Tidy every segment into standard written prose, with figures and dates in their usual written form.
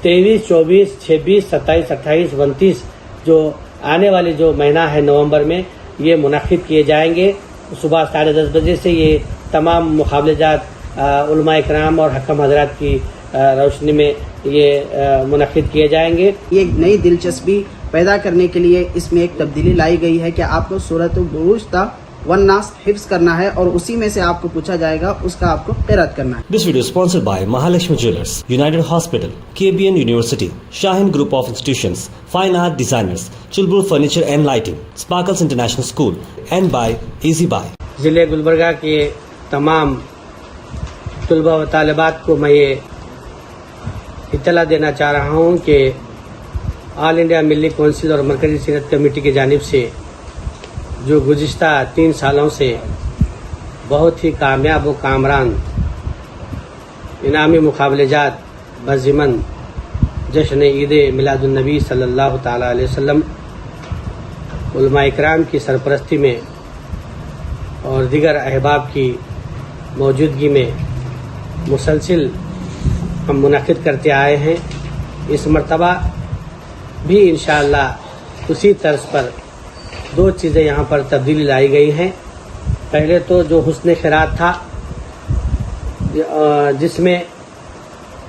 23, 24, 26, 27, 28, 29 جو آنے والی جو مہینہ ہے نومبر میں یہ منعقد کیے جائیں گے. صبح 10:30 بجے سے یہ تمام مقابلہ جات علماء کرام اور حکم حضرات کی روشنی میں یہ منعقد کیے جائیں گے. یہ ایک نئی دلچسپی پیدا کرنے کے لیے اس میں ایک تبدیلی لائی گئی ہے کہ آپ کو سورۃ البروج تا والناس حفظ کرنا ہے اور اسی میں سے آپ کو پوچھا جائے گا اس کا آپ کو قرأت کرنا ہے. This video is sponsored by Mahalakshmi Jewelers, United Hospital, KBN University, Shaheen Group of Institutions, Fine Art Designers, Chulbur Furniture and Lighting, Sparkles International School, and by Easy Buy. ضلع گلبرگہ کے تمام طلباء و طالبات کو میں یہ اطلاع دینا چاہ رہا ہوں کہ آل انڈیا ملی کونسل اور مرکزی سیرت کمیٹی کی جانب سے جو گزشتہ 3 سالوں سے بہت ہی کامیاب و کامران انعامی مقابلہ جات بضمن جشن عید میلاد النبی صلی اللہ تعالی علیہ وسلم علماء اکرام کی سرپرستی میں اور دیگر احباب کی موجودگی میں مسلسل ہم منعقد کرتے آئے ہیں. اس مرتبہ بھی انشاءاللہ اسی طرز پر 2 چیزیں یہاں پر تبدیلی لائی گئی ہیں. پہلے تو جو حسن خیرات تھا جس میں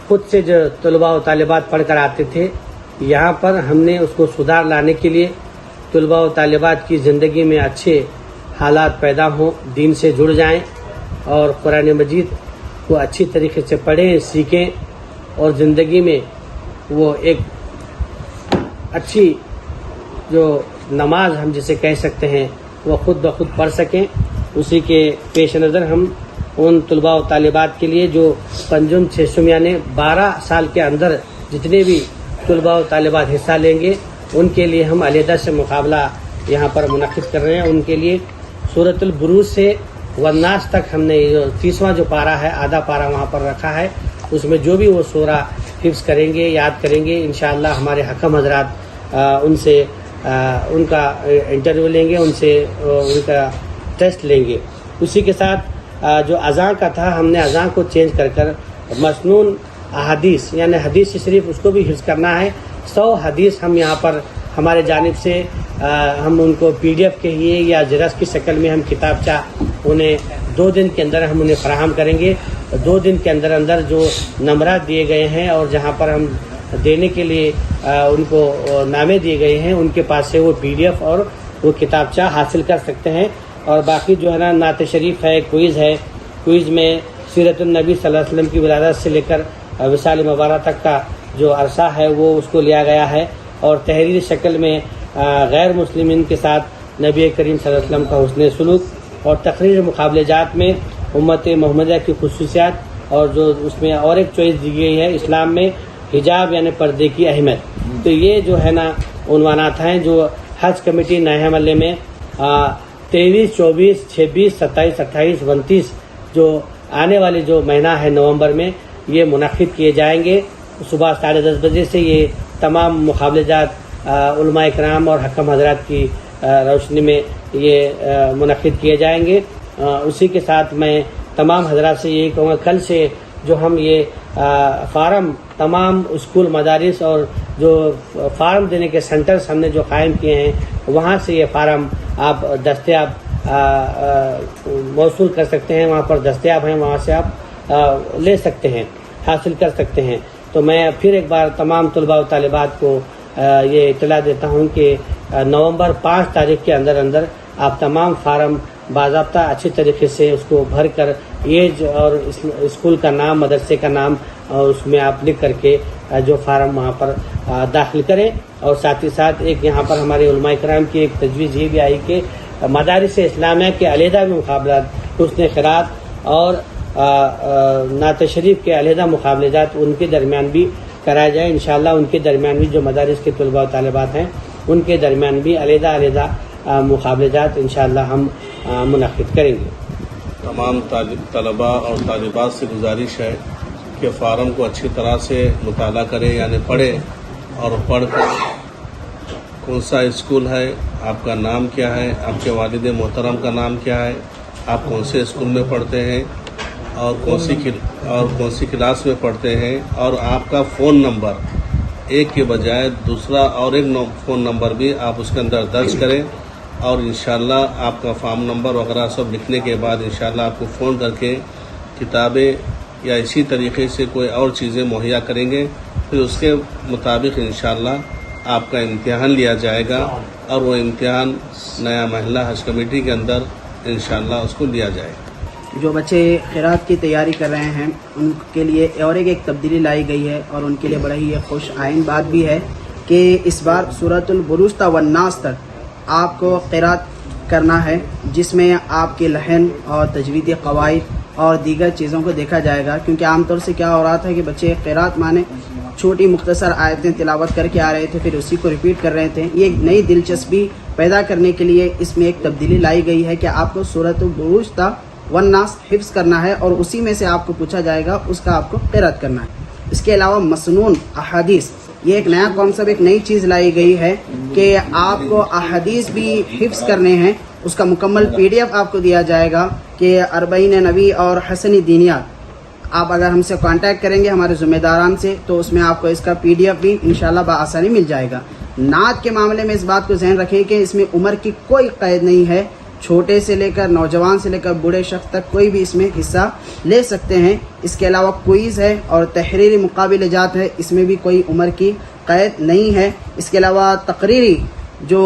خود سے جو طلباء و طالبات پڑھ کر آتے تھے، یہاں پر ہم نے اس کو سدھار لانے کے لیے طلباء و طالبات کی زندگی میں اچھے حالات پیدا ہوں، دین سے جڑ جائیں اور قرآن مجید کو اچھی طریقے سے پڑھیں سیکھیں اور زندگی میں وہ ایک اچھی جو نماز ہم جسے کہہ سکتے ہیں وہ خود بخود پڑھ سکیں. اسی کے پیش نظر ہم ان طلباء و طالبات کے لیے جو پنجم چھشم یعنی 12 سال کے اندر جتنے بھی طلباء و طالبات حصہ لیں گے ان کے لیے ہم علیحدہ سے مقابلہ یہاں پر منعقد کر رہے ہیں. ان کے لیے سورۃ البروج سے والناس تک ہم نے جو 30واں جو پارہ ہے آدھا پارہ وہاں پر رکھا ہے. اس میں جو بھی وہ سورہ حفظ کریں گے یاد کریں گے انشاءاللہ ہمارے حکم حضرات ان سے ان کا انٹرویو لیں گے، ان سے ان کا ٹیسٹ لیں گے. اسی کے ساتھ جو اذان کا تھا ہم نے اذان کو چینج کر مسنون احادیث یعنی حدیث شریف اس کو بھی حفظ کرنا ہے. 100 حدیث ہم یہاں پر ہمارے جانب سے ہم ان کو PDF کے لیے یا زیرکس کی شکل میں ہم کتابچہ انہیں 2 دن کے اندر ہم انہیں فراہم کریں گے. 2 دن کے اندر جو نمبرات دیے گئے ہیں اور جہاں پر ہم دینے کے لیے ان کو نامے دیے گئے ہیں ان کے پاس سے وہ PDF اور وہ کتابچہ حاصل کر سکتے ہیں. اور باقی جو ہے نا نعت شریف ہے، کوئز ہے، کوئز میں سیرت النبی صلی اللہ علیہ وسلم کی ولادت سے لے کر وصال مبارک تک کا جو عرصہ ہے وہ اس کو لیا گیا ہے. اور تحریری شکل میں غیر مسلمین کے ساتھ نبی کریم صلی اللہ علیہ وسلم کا حسن سلوک اور تقریر مقابلہ جات میں امت محمدیہ کی خصوصیات اور جو اس میں اور ایک چوائس دی گئی ہے اسلام میں حجاب یعنی پردے کی اہمیت. تو یہ جو ہے نا عنوانات ہیں جو حج کمیٹی نیا محلے میں 23, 24, 26, 27, 28, 29 جو آنے والی جو مہینہ ہے نومبر میں یہ منعقد کیے جائیں گے. صبح 10:30 بجے سے یہ تمام مقابلہ جات علماء کرام اور حکم حضرات کی روشنی میں یہ منعقد کیے جائیں گے. اسی کے ساتھ میں تمام حضرات سے یہی کہوں گا کل سے جو ہم یہ فارم تمام اسکول مدارس اور جو فارم دینے کے سینٹرز ہم نے جو قائم کیے ہیں وہاں سے یہ فارم آپ دستیاب موصول کر سکتے ہیں، وہاں پر دستیاب ہیں، وہاں سے آپ لے سکتے ہیں، حاصل کر سکتے ہیں. تو میں پھر ایک بار تمام طلباء و طالبات کو یہ اطلاع دیتا ہوں کہ نومبر 5 تاریخ کے اندر آپ تمام فارم باضابطہ اچھی طریقے سے اس کو بھر کر ایج اور اسکول کا نام مدرسے کا نام اور اس میں آپ لکھ کر کے جو فارم وہاں پر داخل کریں. اور ساتھ ہی ساتھ ایک یہاں پر ہمارے علماء کرام کی ایک تجویز یہ بھی آئی کہ مدارس اسلامیہ کے علیحدہ بھی مقابلات حسن خیرات اور نعت شریف کے علیحدہ مقابلے جات ان کے درمیان بھی کرائے جائیں. انشاءاللہ ان کے درمیان بھی جو مدارس کے طلباء و طالبات ہیں ان کے درمیان بھی علیحدہ مقابلے جات انشاءاللہ ہم منعقد کریں گے. تمام طلباء اور طالبات سے گزارش ہے کہ فارم کو اچھی طرح سے مطالعہ کریں یعنی پڑھیں اور پڑھ کر کون سا اسکول ہے، آپ کا نام کیا ہے، آپ کے والد محترم کا نام کیا ہے، آپ کون سے اسکول میں پڑھتے ہیں اور کون سی کلاس میں پڑھتے ہیں اور آپ کا فون نمبر ایک کے بجائے دوسرا اور ایک فون نمبر بھی آپ اس کے اندر درج کریں، اور انشاءاللہ آپ کا فارم نمبر وغیرہ سب لکھنے کے بعد انشاءاللہ آپ کو فون کر کے کتابیں یا اسی طریقے سے کوئی اور چیزیں مہیا کریں گے، پھر اس کے مطابق انشاءاللہ آپ کا امتحان لیا جائے گا، اور وہ امتحان نیا محلہ حج کمیٹی کے اندر انشاءاللہ اس کو لیا جائے گا۔ جو بچے قرات کی تیاری کر رہے ہیں ان کے لیے اور ایک تبدیلی لائی گئی ہے، اور ان کے لیے بڑا ہی خوش آئین بات بھی ہے کہ اس بار سورۃ البروج تا والناس تک آپ کو قرات کرنا ہے، جس میں آپ کے لحن اور تجویدی قواعد اور دیگر چیزوں کو دیکھا جائے گا، کیونکہ عام طور سے کیا ہو رہا تھا کہ بچے قرات مانے چھوٹی مختصر آیتیں تلاوت کر کے آ رہے تھے، پھر اسی کو ریپیٹ کر رہے تھے۔ یہ ایک نئی دلچسپی پیدا کرنے کے لیے اس میں ایک تبدیلی لائی گئی ہے کہ آپ کو سورۃ البروج تا والناس حفظ کرنا ہے، اور اسی میں سے آپ کو پوچھا جائے گا، اس کا آپ کو قرات کرنا ہے۔ اس کے علاوہ مسنون احادیث، یہ ایک نیا کانسیپٹ، ایک نئی چیز لائی گئی ہے کہ آپ کو احادیث بھی حفظ کرنے ہیں۔ اس کا مکمل PDF آپ کو دیا جائے گا کہ 40 نبی اور حسنی دینیات۔ آپ اگر ہم سے کانٹیکٹ کریں گے ہمارے ذمہ داران سے، تو اس میں آپ کو اس کا PDF بھی انشاءاللہ بآسانی مل جائے گا۔ نعت کے معاملے میں اس بات کو ذہن رکھیں کہ اس میں عمر کی کوئی قید نہیں ہے، چھوٹے سے لے کر نوجوان سے لے کر بوڑھے شخص تک کوئی بھی اس میں حصہ لے سکتے ہیں۔ اس کے علاوہ کوئز ہے اور تحریری مقابلہ جات ہے، اس میں بھی کوئی عمر کی قید نہیں ہے۔ اس کے علاوہ تقریری جو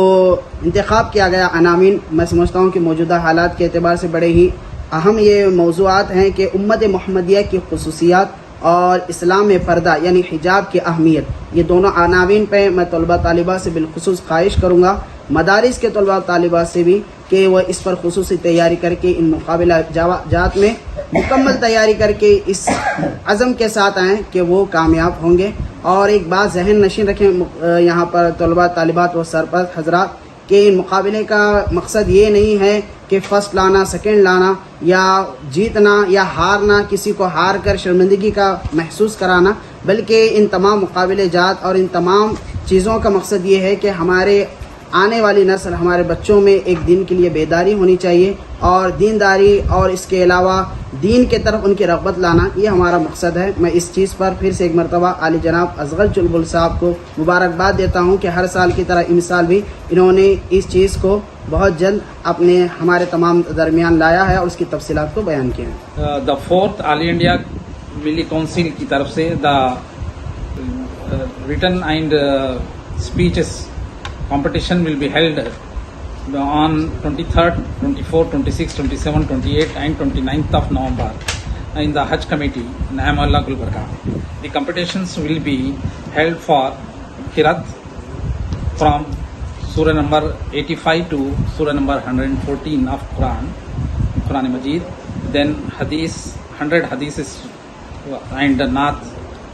انتخاب کیا گیا عناوین، میں سمجھتا ہوں کہ موجودہ حالات کے اعتبار سے بڑے ہی اہم یہ موضوعات ہیں کہ امت محمدیہ کی خصوصیات اور اسلام میں پردہ یعنی حجاب کی اہمیت، یہ دونوں عناوین پہ میں طلبہ طالبات سے بالخصوص خواہش کروں گا، مدارس کے طلبہ طالبات سے بھی، کہ وہ اس پر خصوصی تیاری کر کے ان مقابلہ جات میں مکمل تیاری کر کے اس عزم کے ساتھ آئیں کہ وہ کامیاب ہوں گے۔ اور ایک بات ذہن نشین رکھیں یہاں پر طلبہ طالبات و سرپرست حضرات، کہ ان مقابلے کا مقصد یہ نہیں ہے کہ فرسٹ لانا، سیکنڈ لانا، یا جیتنا یا ہارنا، کسی کو ہار کر شرمندگی کا محسوس کرانا، بلکہ ان تمام مقابلے جات اور ان تمام چیزوں کا مقصد یہ ہے کہ ہمارے آنے والی نسل، ہمارے بچوں میں ایک دین کے لیے بیداری ہونی چاہیے، اور دینداری اور اس کے علاوہ دین کے طرف ان کی رغبت لانا، یہ ہمارا مقصد ہے۔ میں اس چیز پر پھر سے ایک مرتبہ عالی جناب اصغر چلبل صاحب کو مبارکباد دیتا ہوں کہ ہر سال کی طرح اس سال بھی انہوں نے اس چیز کو بہت جلد اپنے ہمارے تمام درمیان لایا ہے اور اس کی تفصیلات کو بیان کیا ہے۔ دا فورتھ آل انڈیا ملی کونسل کی طرف سے دا written and speeches competition will be held on 23rd, 24th, 26th, 27th, 28th and 29th of November in the Hajj Committee, Naya Mahalla, Gulbarga. The competitions will be held for Qiraat from Surah number 85 to Surah number 114 of Quran Majid. Then Hadith, 100 Hadiths and Naat.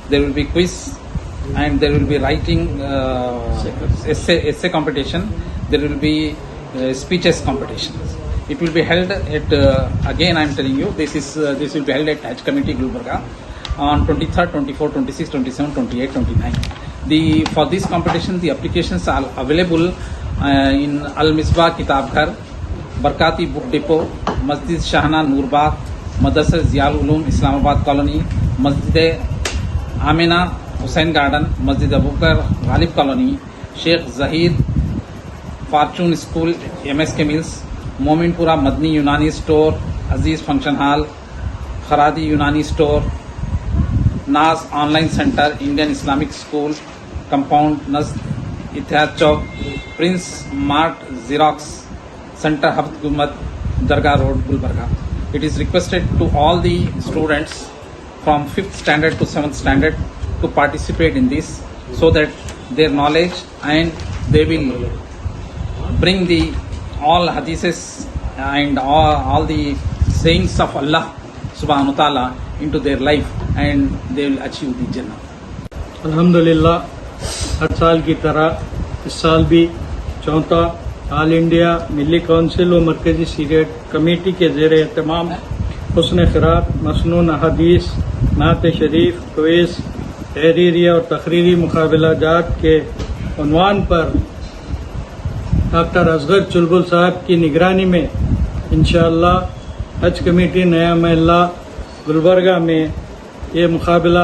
There will be quiz, and there will be writing essay competition. There will be speeches competitions. It will be held at again I am telling you, this will be held at Hajj Committee Gulbarga on 23rd, 24th, 26th, 27th, 28th, 29th. For this competition the applications are available in Al Misbah Kitab Ghar, Barkati Book Depot, Masjid Shahana Nurbagh, Madrasa Ziaul Ulum Islamabad Colony, Masjid Amina Hussain garden, مسجد Abu Bakr Ghalib colony, Sheikh Zaheer fortune school MS کے mills, Mominpura Madni Unani store, Aziz function hall, Kharadi Unani store, Naz online centre, Indian Islamic school compound نزد Ittehad chowk, prince mart xerox centre Haft Gumbaz Dargah road Gulbarga. It is requested to all the students from 5th standard to 7th standard to participate in this, so that their knowledge and they will bring the all hadiths and all the sayings of Allah subhanahu wa ta'ala into their life, and they will achieve the Jannah. الحمدللہ ہر سال کی طرح اس سال بھی چوتھا آل India ملی council و مرکزی سیریٹ کمیٹی کے زیر اہتمام حسن قرات، مسنون احادیث، نعت شریف، کوئز، تحریری اور تقریری مقابلہ جات کے عنوان پر ڈاکٹر اصغر چلبل صاحب کی نگرانی میں انشاءاللہ حج کمیٹی نیا محلہ گلبرگہ میں یہ مقابلہ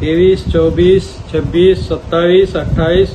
23, 24, 26, 27, 28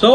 100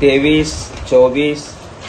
23, 24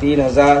3,000,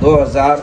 2,000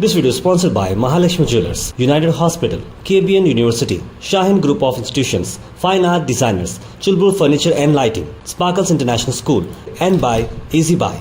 This video is sponsored by Mahalakshmi Jewelers, United Hospital, KBN University, Shahin Group of Institutions, Fine Art Designers, Chulbul Furniture and Lighting, Sparkles International School, and by Easy Buy.